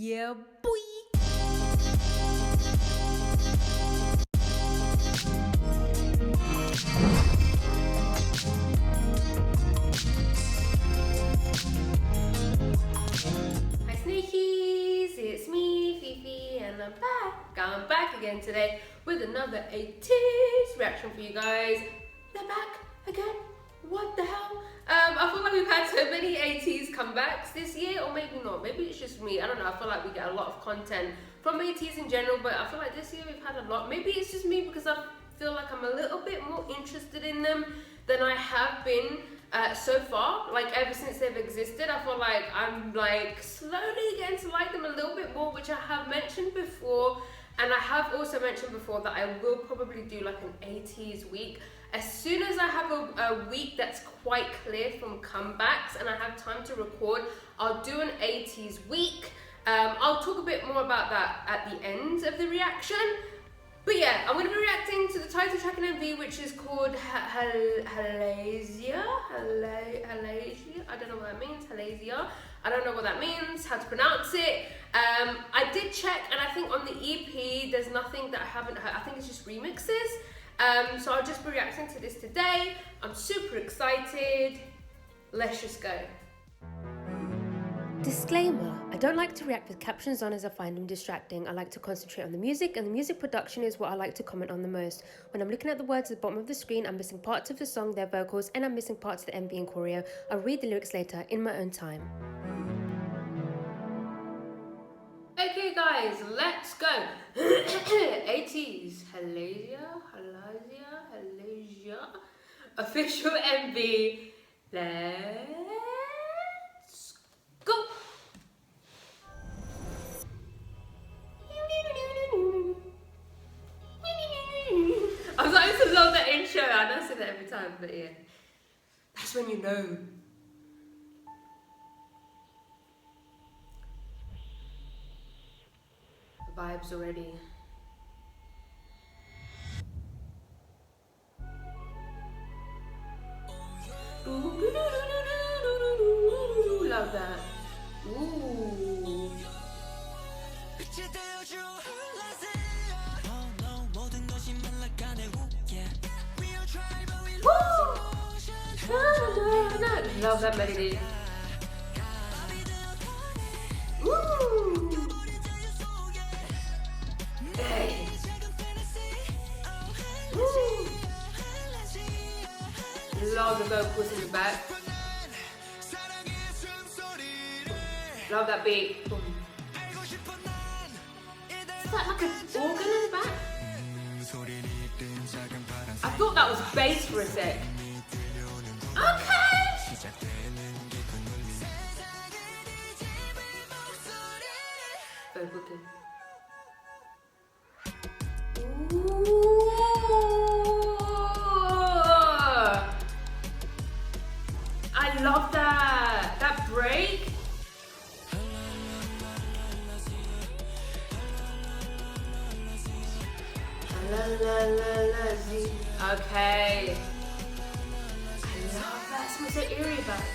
Yeah, boy. Hi Sneakies, it's me, Fifi, and I'm back. I'm back again today with another Ateez reaction for you guys. They're back again. What the hell? I feel like we've had so many Ateez comebacks this year, or maybe not. Maybe it's just me. I don't know. I feel like we get a lot of content from Ateez in general, but I feel like this year we've had a lot. Maybe it's just me because I feel like I'm a little bit more interested in them than I have been so far. Like ever since they've existed, I feel like I'm like slowly getting to like them a little bit more, which I have mentioned before. And I have also mentioned before that I will probably do like an Ateez week. As soon as I have a week that's quite clear from comebacks and I have time to record, I'll do an Ateez week. I'll talk a bit more about that at the end of the reaction. But yeah, I'm going to be reacting to the title track and MV, which is called Halazia. I don't know what that means. Halazia. I don't know what that means, how to pronounce it. I did check, and I think on the EP, there's nothing that I haven't heard. I think it's just remixes. So I'll just be reacting to this today. I'm super excited. Let's just go. Disclaimer, I don't like to react with captions on as I find them distracting. I like to concentrate on the music, and the music production is what I like to comment on the most. When I'm looking at the words at the bottom of the screen, I'm missing parts of the song, their vocals, and I'm missing parts of the MV and choreo. I'll read the lyrics later in my own time. Okay guys, let's go. Ateez, Halazia, official MV. Let's go. I'm starting to love the intro. I know I say that every time, but yeah, that's when you know. Vibes already. Love that. Ooh. Love that melody. Ooh. Hey. Woo. Love the vocals in the back. Love that beat. Boom. Is that like an organ in the back? I thought that was bass for a sec. Okay. Very good. I love that. That break. Okay. I love that. It's so eerie about it.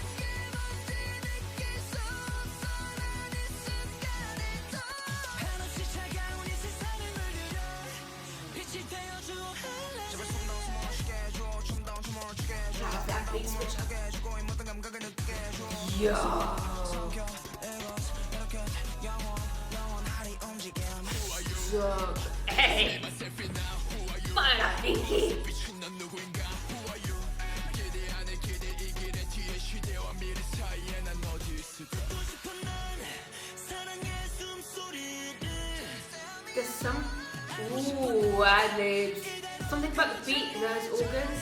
That beat switch up. Yo. Yo. Hey. Fire, Pinky. There's some ad-libs. Something about the beat and those organs.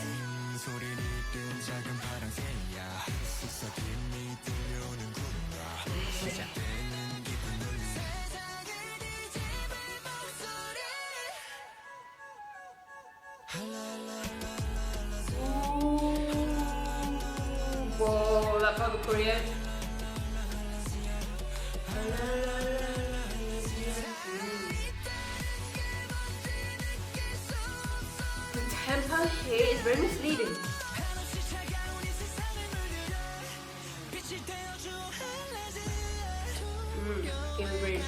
Whoa, that part of the choreo. The tempo here is very misleading. In the bridge.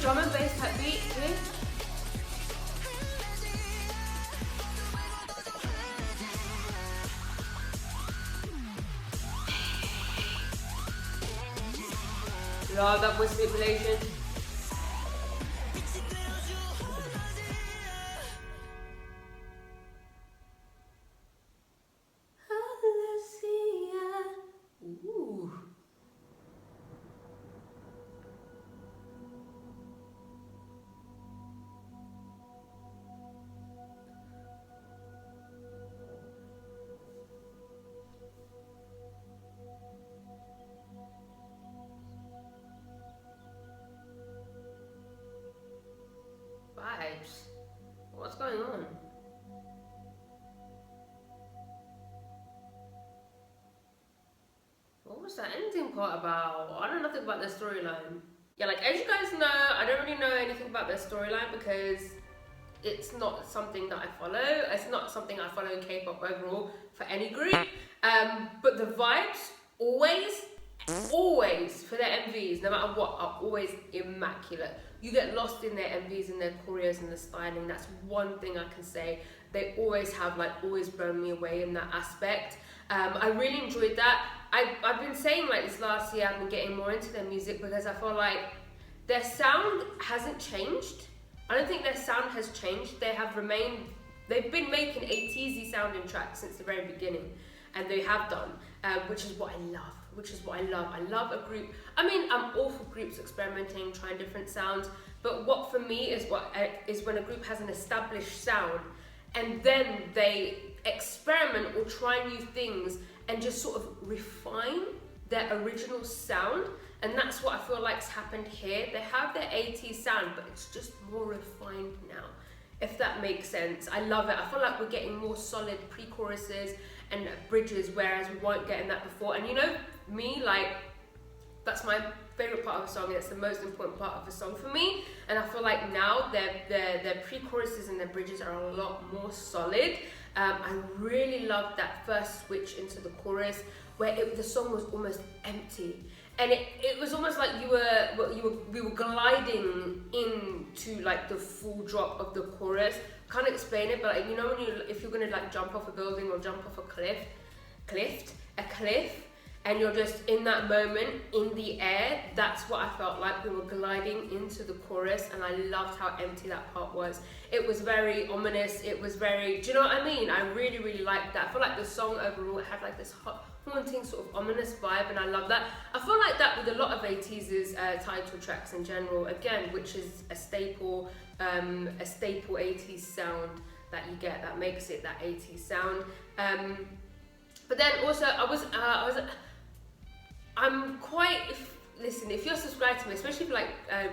drum and bass type beat here. Love that voice manipulation. Halazia. Ooh. Vibes. What's going on? What was that ending part about? I don't know nothing about the storyline. Yeah, like as you guys know, I don't really know anything about their storyline because it's not something that I follow. It's not something I follow in K-pop overall for any group. But the vibes always for their MVs, no matter what, are always immaculate. You get lost in their MVs and their choreos and the styling. That's one thing I can say. They always have always blown me away in that aspect. I really enjoyed that. I've been saying this last year, I've been getting more into their music because I feel like their sound hasn't changed. I don't think their sound has changed. They've been making Ateez sounding tracks since the very beginning, and they have done, which is what I love. I love a group. I mean, I'm all for groups experimenting, trying different sounds, but what for me is when a group has an established sound and then they experiment or try new things and just sort of refine their original sound. And that's what I feel like's happened here. They have their Ateez sound, but it's just more refined now, if that makes sense. I love it. I feel like we're getting more solid pre-choruses and bridges, whereas we weren't getting that before. And you know me, that's my favorite part of a song, and it's the most important part of a song for me. And I feel like now their pre-choruses and their bridges are a lot more solid. I really loved that first switch into the chorus where the song was almost empty. And it was almost like we were gliding into the full drop of the chorus. Can't explain it, but you know if you're gonna jump off a building or jump off a cliff, and you're just in that moment in the air, that's what I felt like. We were gliding into the chorus, and I loved how empty that part was. It was very ominous. It was very, do you know what I mean? I really, really liked that. I feel like the song overall had this haunting sort of ominous vibe, and I love that. I feel like that with a lot of Ateez's title tracks in general, again, which is a staple Ateez sound that you get, that makes it that Ateez sound. But then also listen, if you're subscribed to me, especially for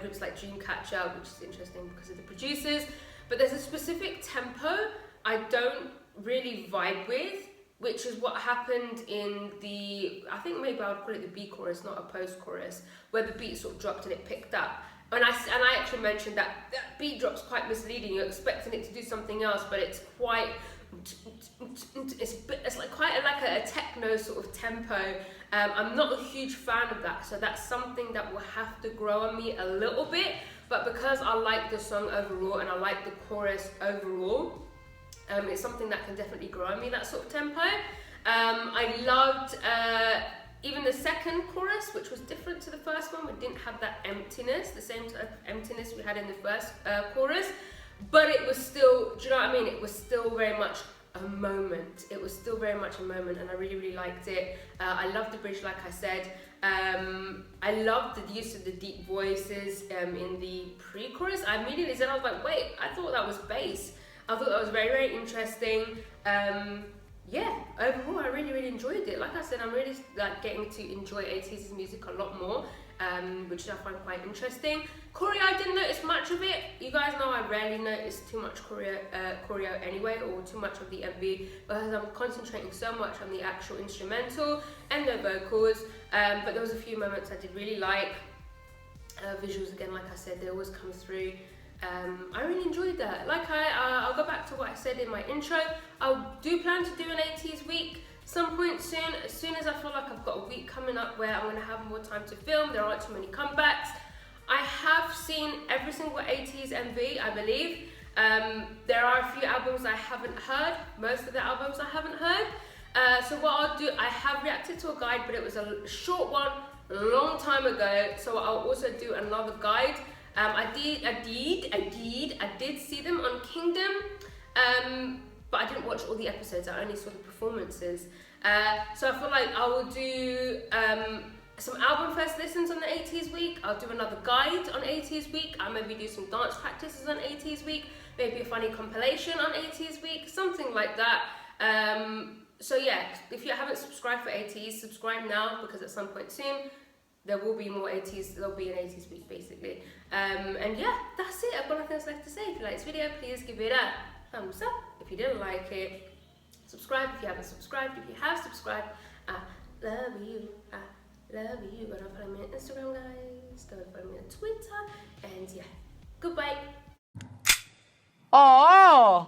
groups like Dreamcatcher, which is interesting because of the producers, but there's a specific tempo I don't really vibe with, which is what happened in I think maybe I would call it the B chorus, not a post chorus, where the beat sort of dropped and it picked up. And I actually mentioned that beat drop's quite misleading. You're expecting it to do something else, but it's quite, it's quite a techno sort of tempo. I'm not a huge fan of that, so that's something that will have to grow on me a little bit. But because I like the song overall and I like the chorus overall, it's something that can definitely grow on me, that sort of tempo. I loved even the second chorus, which was different to the first one. We didn't have that emptiness, the same type of emptiness we had in the first chorus, but it was still, do you know what I mean? It was still very much a moment. It was still very much a moment, and I really, really liked it. I loved the bridge, like I said. I loved the use of the deep voices in the pre-chorus. I immediately said, I was like, wait, I thought that was bass. I thought that was very, very interesting. Yeah, overall I really, really enjoyed it. Like I said, I'm really getting to enjoy Ateez's music a lot more, which I find quite interesting. Choreo, I didn't notice much of it. You guys know I rarely notice too much choreo anyway, or too much of the MV, because I'm concentrating so much on the actual instrumental and the vocals. But there was a few moments I did really like. Visuals, again, like I said, they always come through. I really enjoyed that. I'll go back to what I said in my intro. I do plan to do an Ateez week some point soon. As soon as I feel like I've got a week coming up where I'm going to have more time to film, there aren't too many comebacks. I have seen seen every single Ateez Mv, I believe. There are a few albums I haven't heard. Most of the albums I haven't heard. So what I'll do, I have reacted to a guide, but it was a short one, a long time ago. So I'll also do another guide. I did see them on Kingdom, but I didn't watch all the episodes. I only saw the performances. So I feel like I will do some album first listens on the Ateez week. I'll do another guide on Ateez week. I'll maybe do some dance practices on Ateez week. Maybe a funny compilation on Ateez week, something like that. So yeah, if you haven't subscribed for Ateez, subscribe now, because at some point soon there will be more Ateez. There'll be an Ateez week basically. And yeah, that's it. I've got nothing else left to say. If you like this video, please give it a thumbs up. If you didn't like it, subscribe if you haven't subscribed. If you have subscribed, I love you. I love you. Go and follow me on Instagram, guys. Go and follow me on Twitter. And yeah, goodbye. Oh.